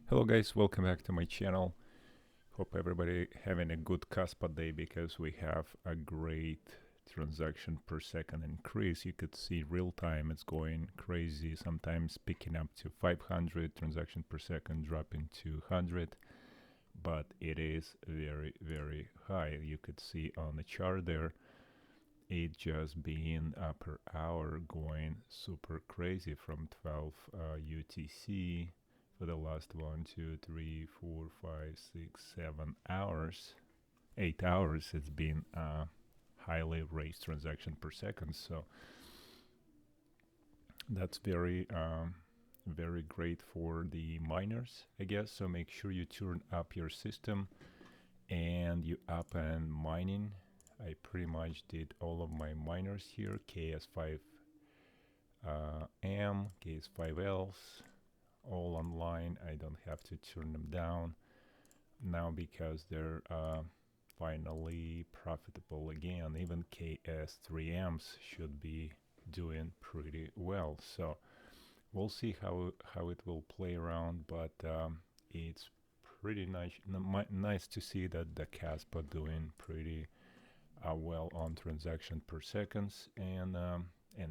Hello guys, welcome back to my channel. Hope everybody having a good Kaspa day because we have a great transaction per second increase. You could see real time it's going crazy, sometimes picking up to 500 transaction per second, dropping to 100, but it is very high. You could see on the chart there it just being per hour going super crazy from 12 UTC for the last 1, 2, 3, 4, 5, 6, 7 hours. 8 hours it's been highly raised transaction per second, so that's very great for the miners, I guess. So make sure you turn up your system and you up and mining. I pretty much did all of my miners here, KS5 M, KS5Ls, all online. I don't have to turn them down now because they're finally profitable again. Even KS3Ms should be doing pretty well. So we'll see how it will play around, but it's pretty nice to see that the Kaspa doing pretty well on transaction per seconds, and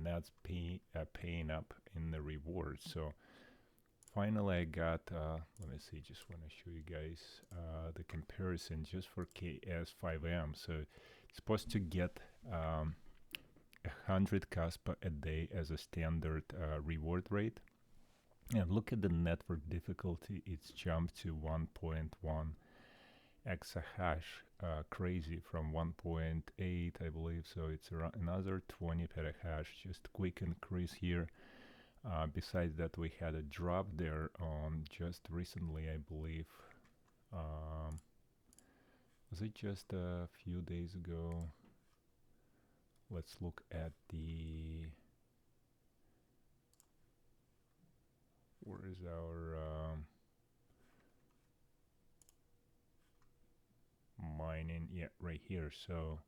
that's paying up in the reward. So finally I got let me see, just want to show you guys the comparison just for KS5M. So it's supposed to get 100 Kaspa a day as a standard reward rate, and look at the network difficulty. It's jumped to 1.1 exahash, crazy, from 1.8 I believe. So it's around another 20 petahash, just quick increase here. Besides that, we had a drop there on just recently, I believe. Was it just a few days ago? Let's look at the, where is our mining? Yeah, right here. So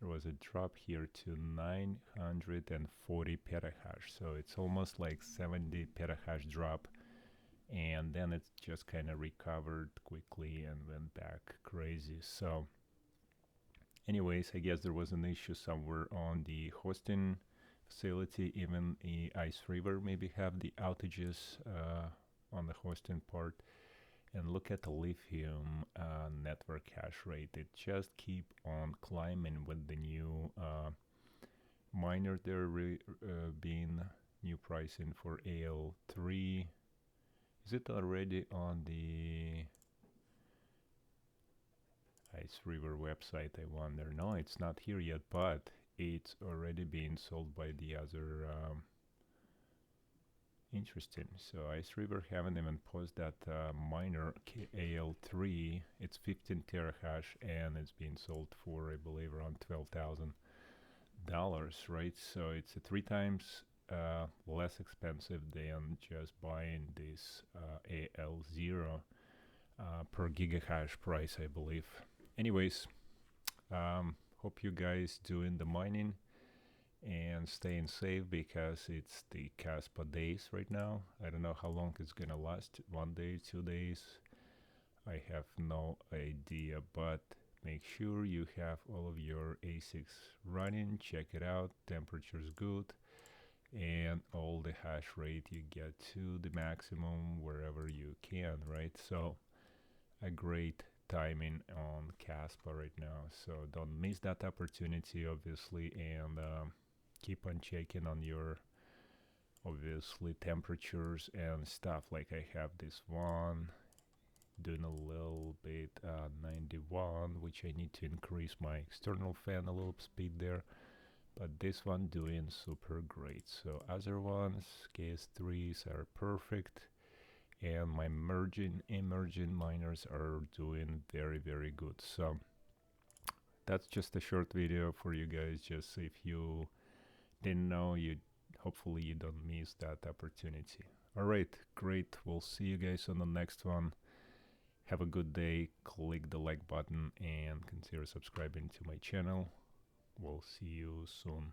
there was a drop here to 940 petahash. So it's almost like 70 petahash drop, and then it just kind of recovered quickly and went back crazy. So anyways, I guess there was an issue somewhere on the hosting facility. Even the iceriver maybe have the outages on the hosting part. And look at the lithium network hash rate. It just keep on climbing with the new miner there being new pricing for AL3. Is it already on the iceriver website, I wonder? No, it's not here yet, but it's already being sold by the other. Interesting. So iceriver haven't even posted that miner AL3. It's 15 terahash and it's being sold for, I believe, around $12,000, right? So it's 3 times less expensive than just buying this AL0 per gigahash price, I believe. Anyways, hope you guys doing the mining and staying safe because it's the Kaspa days right now. I don't know how long it's gonna last, 1 day, 2 days, I have no idea, but make sure you have all of your asics running, check it out, temperature's good, and all the hash rate you get to the maximum wherever you can, right? So a great timing on Kaspa right now, so don't miss that opportunity, obviously, and keep on checking on your, obviously, temperatures and stuff. Like I have this one doing a little bit 91, which I need to increase my external fan a little speed there, but this one doing super great. So other ones, KS3s, are perfect, and my emerging miners are doing very good. So that's just a short video for you guys, just if you didn't know, you hopefully you don't miss that opportunity. All right, great. We'll see you guys on the next one. Have a good day. Click the like button and consider subscribing to my channel. We'll see you soon.